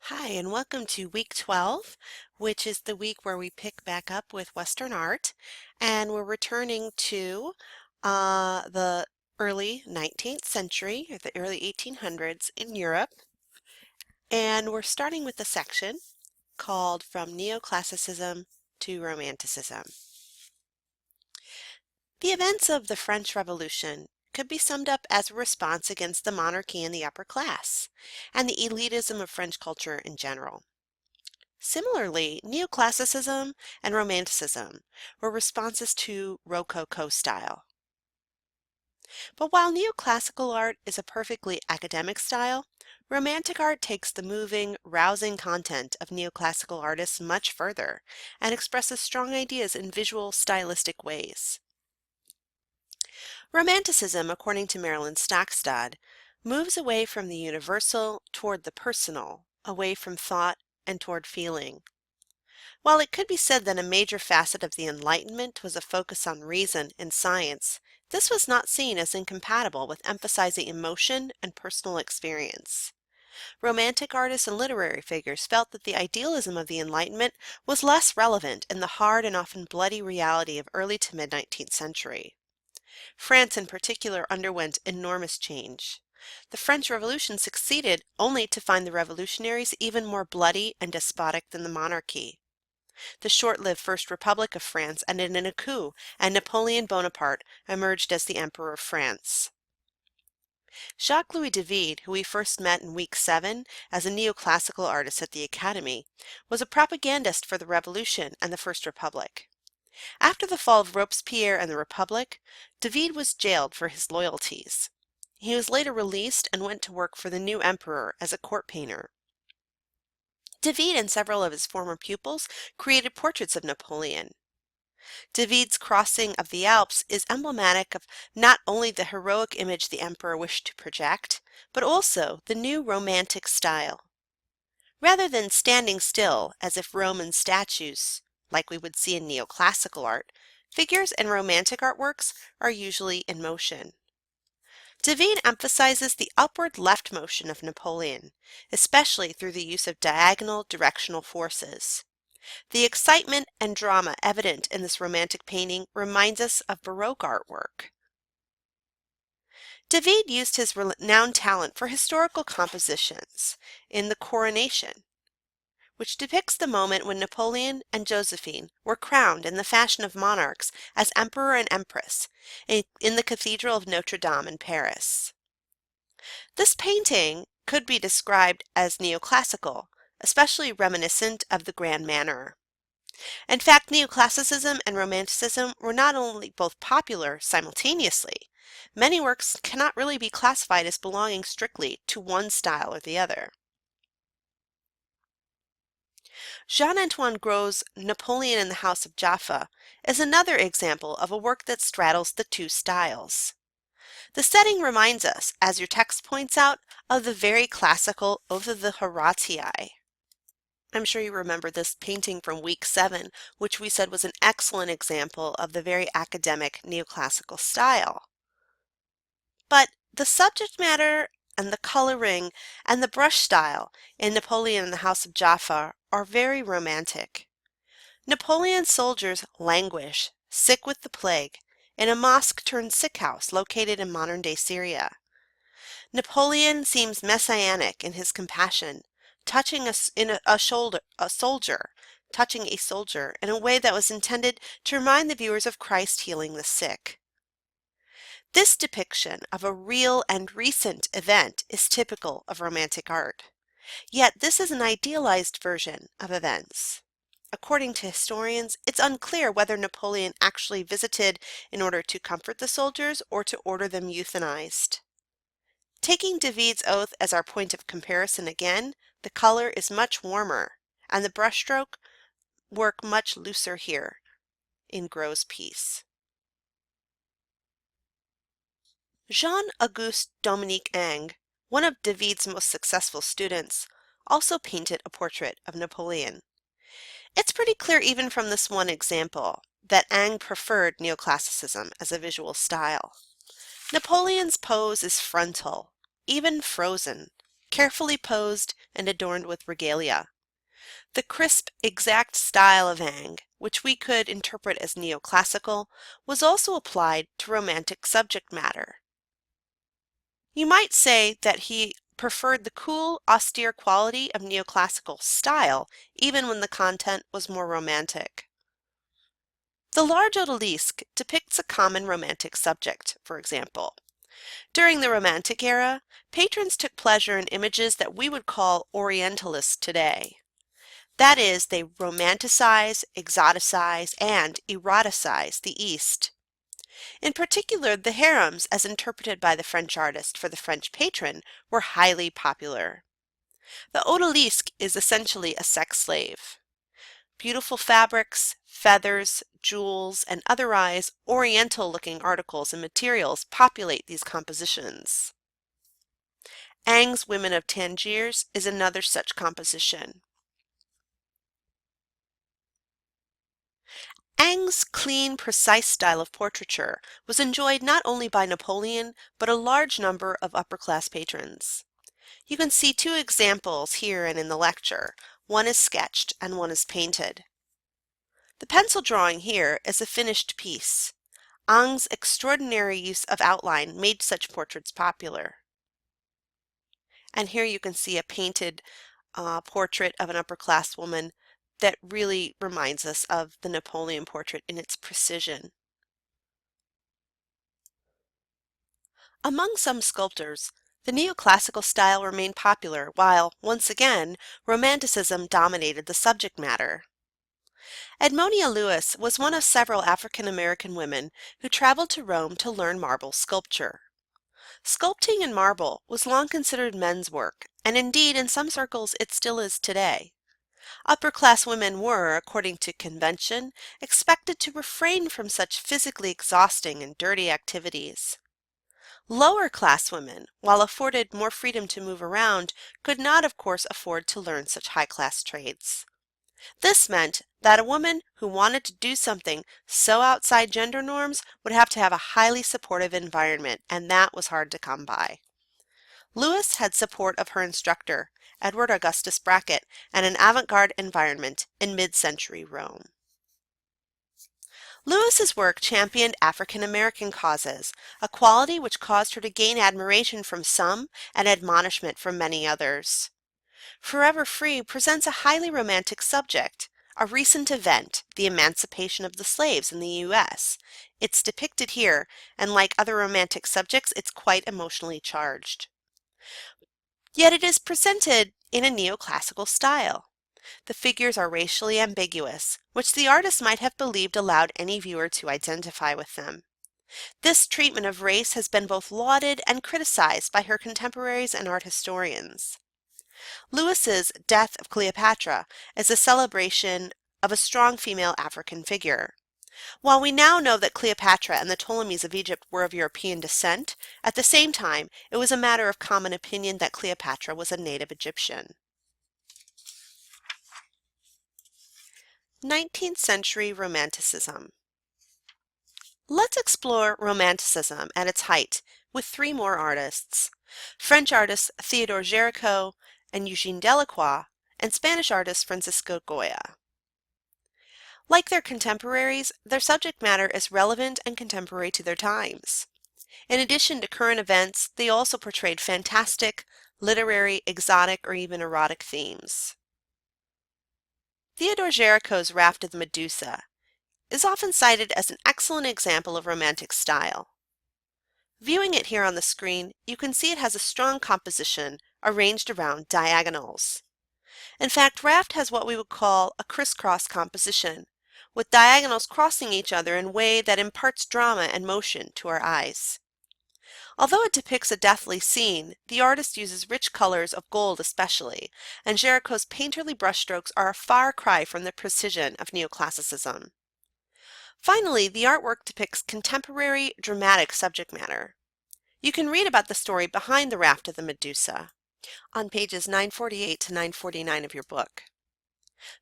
Hi, and welcome to week 12, which is the week where we pick back up with Western art. And we're returning to the early 19th century, or the early 1800s in Europe. And we're starting with the section called From Neoclassicism to Romanticism. The events of the French Revolution could be summed up as a response against the monarchy and the upper class, and the elitism of French culture in general. Similarly, Neoclassicism and Romanticism were responses to Rococo style. But while neoclassical art is a perfectly academic style, Romantic art takes the moving, rousing content of neoclassical artists much further and expresses strong ideas in visual, stylistic ways. Romanticism, according to Marilyn Stockstad, moves away from the universal toward the personal, away from thought and toward feeling. While it could be said that a major facet of the Enlightenment was a focus on reason and science, this was not seen as incompatible with emphasizing emotion and personal experience. Romantic artists and literary figures felt that the idealism of the Enlightenment was less relevant in the hard and often bloody reality of early to mid-19th century. France in particular underwent enormous change. The French Revolution succeeded only to find the revolutionaries even more bloody and despotic than the monarchy. The short-lived First Republic of France ended in a coup, and Napoleon Bonaparte emerged as the Emperor of France. Jacques-Louis David, who we first met in week 7 as a neoclassical artist at the Academy, was a propagandist for the Revolution and the First Republic. After the fall of Robespierre and the Republic, David was jailed for his loyalties. He was later released and went to work for the new emperor as a court painter. David and several of his former pupils created portraits of Napoleon. David's crossing of the Alps is emblematic of not only the heroic image the emperor wished to project, but also the new Romantic style. Rather than standing still as if Roman statues, like we would see in neoclassical art, figures in Romantic artworks are usually in motion. David emphasizes the upward left motion of Napoleon, especially through the use of diagonal directional forces. The excitement and drama evident in this Romantic painting reminds us of Baroque artwork. David used his renowned talent for historical compositions in The Coronation, which depicts the moment when Napoleon and Josephine were crowned in the fashion of monarchs as emperor and empress in the Cathedral of Notre Dame in Paris. This painting could be described as neoclassical, especially reminiscent of the grand manner. In fact, neoclassicism and romanticism were not only both popular simultaneously, many works cannot really be classified as belonging strictly to one style or the other. Jean-Antoine Gros' Napoleon in the House of Jaffa is another example of a work that straddles the two styles. The setting reminds us, as your text points out, of the very classical Oath of the Horatii. I'm sure you remember this painting from week 7, which we said was an excellent example of the very academic neoclassical style. But the subject matter and the coloring and the brush style in Napoleon in the House of Jaffa are very romantic. Napoleon's soldiers languish, sick with the plague, in a mosque-turned sick house located in modern-day Syria. Napoleon seems messianic in his compassion, touching a soldier, touching a soldier in a way that was intended to remind the viewers of Christ healing the sick. This depiction of a real and recent event is typical of Romantic art. Yet this is an idealized version of events. According to historians, it's unclear whether Napoleon actually visited in order to comfort the soldiers or to order them euthanized. Taking David's oath as our point of comparison again, the color is much warmer, and the brushstroke work much looser here in Gros' piece. Jean-Auguste Dominique Ingres, one of David's most successful students, also painted a portrait of Napoleon. It's pretty clear even from this one example that Ingres preferred neoclassicism as a visual style. Napoleon's pose is frontal, even frozen, carefully posed and adorned with regalia. The crisp, exact style of Ang, which we could interpret as neoclassical, was also applied to romantic subject matter. You might say that he preferred the cool, austere quality of neoclassical style, even when the content was more romantic. The large odalisque depicts a common romantic subject, for example. During the Romantic era, patrons took pleasure in images that we would call Orientalist today. That is, they romanticize, exoticize, and eroticize the East. In particular, the harems, as interpreted by the French artist for the French patron, were highly popular. The odalisque is essentially a sex slave. Beautiful fabrics, feathers, jewels, and otherwise oriental-looking articles and materials populate these compositions. Ang's Women of Tangiers is another such composition. Ang's clean, precise style of portraiture was enjoyed not only by Napoleon, but a large number of upper-class patrons. You can see two examples here and in the lecture. One is sketched and one is painted. The pencil drawing here is a finished piece. Ang's extraordinary use of outline made such portraits popular. And here you can see a painted portrait of an upper-class woman that really reminds us of the Napoleon portrait in its precision. Among some sculptors, the neoclassical style remained popular while, once again, Romanticism dominated the subject matter. Edmonia Lewis was one of several African American women who traveled to Rome to learn marble sculpture. Sculpting in marble was long considered men's work, and indeed in some circles it still is today. Upper-class women were, according to convention, expected to refrain from such physically exhausting and dirty activities. Lower-class women, while afforded more freedom to move around, could not, of course, afford to learn such high-class trades. This meant that a woman who wanted to do something so outside gender norms would have to have a highly supportive environment, and that was hard to come by. Lewis had support of her instructor, Edward Augustus Brackett, and an avant-garde environment in mid-century Rome. Lewis's work championed African American causes, a quality which caused her to gain admiration from some and admonishment from many others. Forever Free presents a highly romantic subject, a recent event, the emancipation of the slaves in the U.S. It's depicted here, and like other romantic subjects, it's quite emotionally charged. Yet it is presented in a neoclassical style. The figures are racially ambiguous, which the artist might have believed allowed any viewer to identify with them. This treatment of race has been both lauded and criticized by her contemporaries and art historians. Lewis's Death of Cleopatra is a celebration of a strong female African figure. While we now know that Cleopatra and the Ptolemies of Egypt were of European descent, at the same time it was a matter of common opinion that Cleopatra was a native Egyptian. 19th century Romanticism. Let's explore Romanticism at its height with three more artists: French artists Theodore Géricault and Eugène Delacroix, and Spanish artist Francisco Goya. Like their contemporaries, their subject matter is relevant and contemporary to their times. In addition to current events, they also portrayed fantastic, literary, exotic, or even erotic themes. Theodore Géricault's Raft of the Medusa is often cited as an excellent example of romantic style. Viewing it here on the screen, you can see it has a strong composition arranged around diagonals. In fact, Raft has what we would call a crisscross composition, with diagonals crossing each other in a way that imparts drama and motion to our eyes. Although it depicts a deathly scene, the artist uses rich colors of gold especially, and Géricault's painterly brushstrokes are a far cry from the precision of neoclassicism. Finally, the artwork depicts contemporary, dramatic subject matter. You can read about the story behind the Raft of the Medusa on pages 948 to 949 of your book.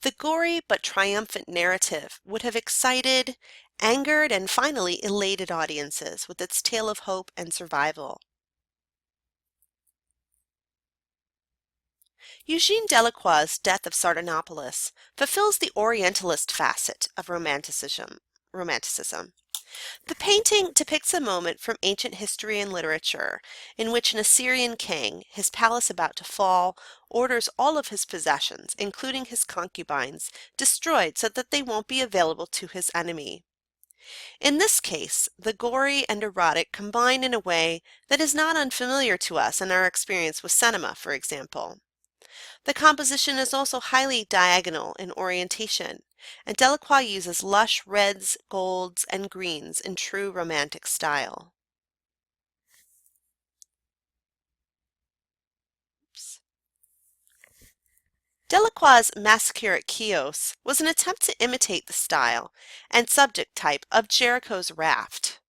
The gory but triumphant narrative would have excited, angered, and finally elated audiences with its tale of hope and survival. Eugene Delacroix's Death of Sardanapalus fulfills the Orientalist facet of Romanticism. The painting depicts a moment from ancient history and literature in which an Assyrian king, his palace about to fall, orders all of his possessions, including his concubines, destroyed so that they won't be available to his enemy. In this case, the gory and erotic combine in a way that is not unfamiliar to us in our experience with cinema, for example. The composition is also highly diagonal in orientation, and Delacroix uses lush reds, golds, and greens in true romantic style. Oops. Delacroix's Massacre at Chios was an attempt to imitate the style and subject type of Jericho's raft.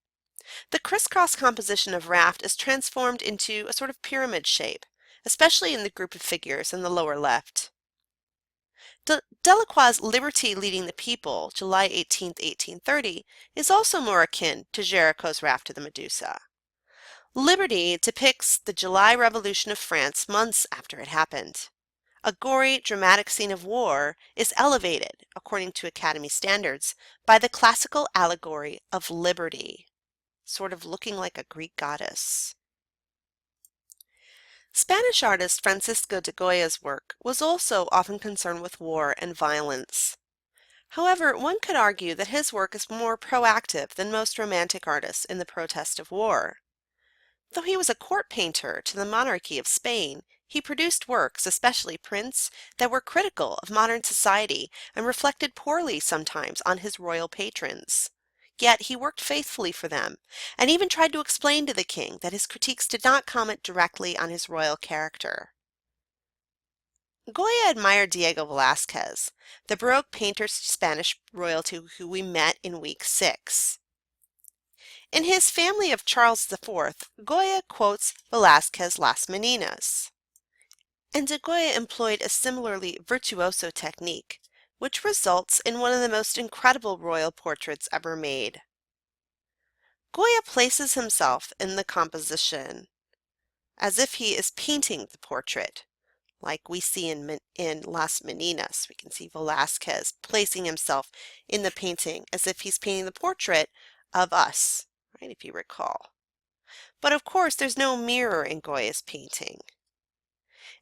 The crisscross composition of raft is transformed into a sort of pyramid shape, especially in the group of figures in the lower left. Delacroix's Liberty Leading the People, July 18, 1830, is also more akin to Jericho's Raft of the Medusa. Liberty depicts the July Revolution of France months after it happened. A gory, dramatic scene of war is elevated, according to Academy standards, by the classical allegory of liberty, sort of looking like a Greek goddess. Spanish artist Francisco de Goya's work was also often concerned with war and violence. However, one could argue that his work is more proactive than most romantic artists in the protest of war. Though he was a court painter to the monarchy of Spain, he produced works, especially prints, that were critical of modern society and reflected poorly sometimes on his royal patrons. Yet he worked faithfully for them, and even tried to explain to the king that his critiques did not comment directly on his royal character. Goya admired Diego Velázquez, the Baroque painter Spanish royalty who we met in week 6. In his Family of Charles IV, Goya quotes Velázquez's Las Meninas. And de Goya employed a similarly virtuoso technique, which results in one of the most incredible royal portraits ever made. Goya places himself in the composition as if he is painting the portrait, like we see in Las Meninas. We can see Velázquez placing himself in the painting as if he's painting the portrait of us, right, if you recall. But of course, there's no mirror in Goya's painting.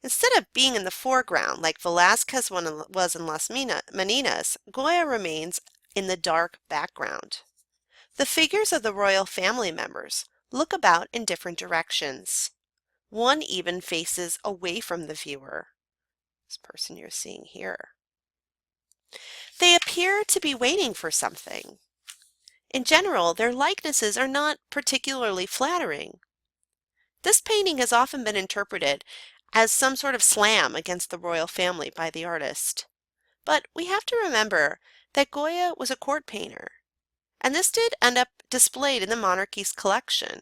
Instead of being in the foreground like Velázquez was in Las Meninas, Goya remains in the dark background. The figures of the royal family members look about in different directions. One even faces away from the viewer, this person you're seeing here. They appear to be waiting for something. In general, their likenesses are not particularly flattering. This painting has often been interpreted as some sort of slam against the royal family by the artist. But we have to remember that Goya was a court painter, and this did end up displayed in the monarchy's collection.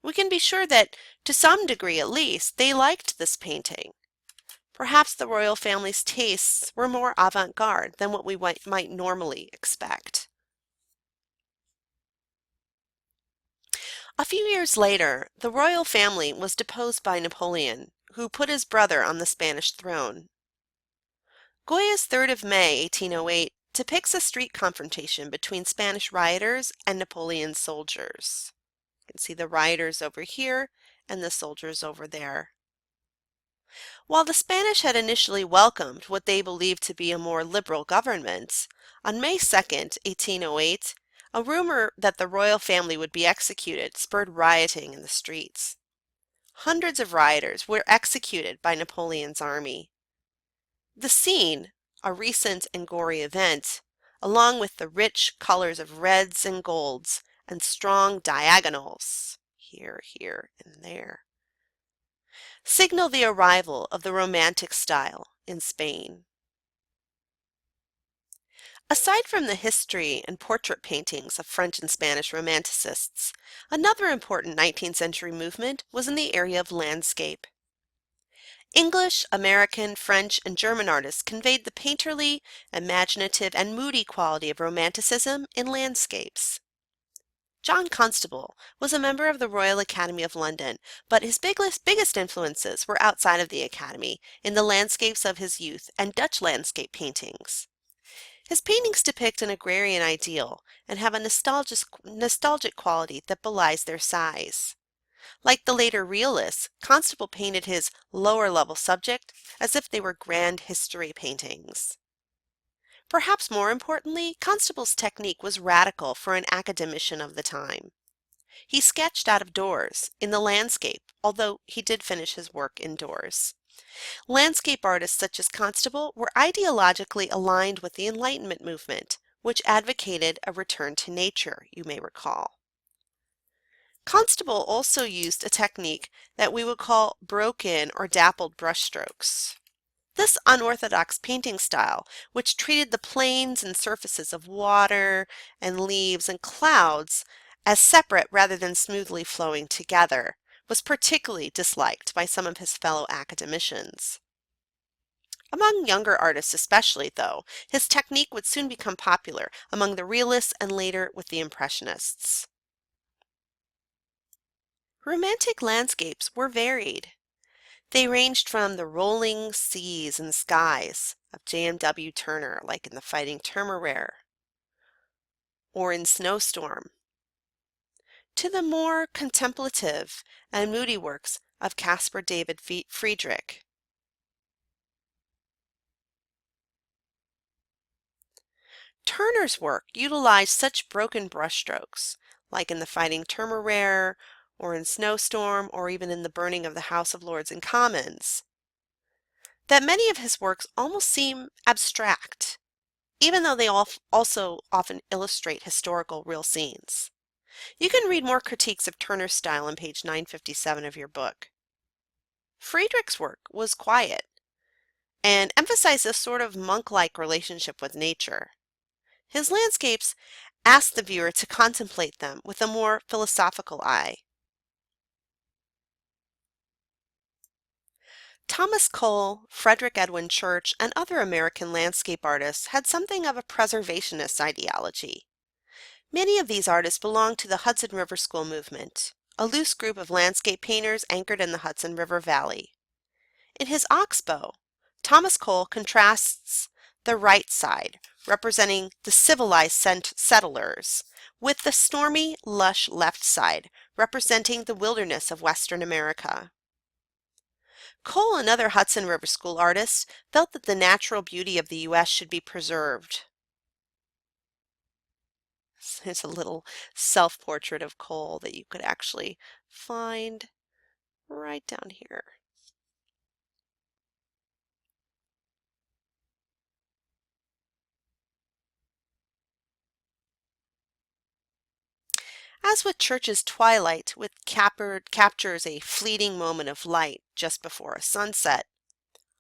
We can be sure that, to some degree at least, they liked this painting. Perhaps the royal family's tastes were more avant-garde than what we might normally expect. A few years later, the royal family was deposed by Napoleon, who put his brother on the Spanish throne. Goya's 3rd of May, 1808, depicts a street confrontation between Spanish rioters and Napoleon's soldiers. You can see the rioters over here and the soldiers over there. While the Spanish had initially welcomed what they believed to be a more liberal government, on May 2nd, 1808, a rumor that the royal family would be executed spurred rioting in the streets. Hundreds of rioters were executed by Napoleon's army. The scene, a recent and gory event, along with the rich colors of reds and golds and strong diagonals, here, here, and there, signal the arrival of the Romantic style in Spain. Aside from the history and portrait paintings of French and Spanish Romanticists, another important 19th century movement was in the area of landscape. English, American, French, and German artists conveyed the painterly, imaginative, and moody quality of Romanticism in landscapes. John Constable was a member of the Royal Academy of London, but his biggest influences were outside of the Academy, in the landscapes of his youth and Dutch landscape paintings. His paintings depict an agrarian ideal and have a nostalgic quality that belies their size. Like the later realists, Constable painted his lower level subject as if they were grand history paintings. Perhaps more importantly, Constable's technique was radical for an academician of the time. He sketched out of doors, in the landscape, although he did finish his work indoors. Landscape artists such as Constable were ideologically aligned with the Enlightenment movement, which advocated a return to nature, you may recall. Constable also used a technique that we would call broken or dappled brushstrokes. This unorthodox painting style, which treated the planes and surfaces of water and leaves and clouds as separate rather than smoothly flowing together, was particularly disliked by some of his fellow academicians. Among younger artists especially, though, his technique would soon become popular among the realists and later with the Impressionists. Romantic landscapes were varied. They ranged from the rolling seas and skies of J.M.W. Turner, like in The Fighting Temeraire or in Snowstorm, to the more contemplative and moody works of Caspar David Friedrich. Turner's work utilized such broken brushstrokes, like in The Fighting Temeraire or in Snowstorm or even in The Burning of the House of Lords and Commons, that many of his works almost seem abstract, even though they also often illustrate historical real scenes. You can read more critiques of Turner's style on page 957 of your book. Friedrich's work was quiet and emphasized a sort of monk-like relationship with nature. His landscapes asked the viewer to contemplate them with a more philosophical eye. Thomas Cole, Frederick Edwin Church, and other American landscape artists had something of a preservationist ideology. Many of these artists belonged to the Hudson River School movement, a loose group of landscape painters anchored in the Hudson River Valley. In his Oxbow, Thomas Cole contrasts the right side, representing the civilized settlers, with the stormy, lush left side, representing the wilderness of Western America. Cole and other Hudson River School artists felt that the natural beauty of the U.S. should be preserved. There's a little self-portrait of Cole that you could actually find right down here. As with Church's Twilight, which captures a fleeting moment of light just before a sunset,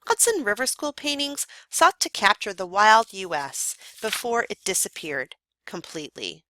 Hudson River School paintings sought to capture the wild U.S. before it disappeared completely.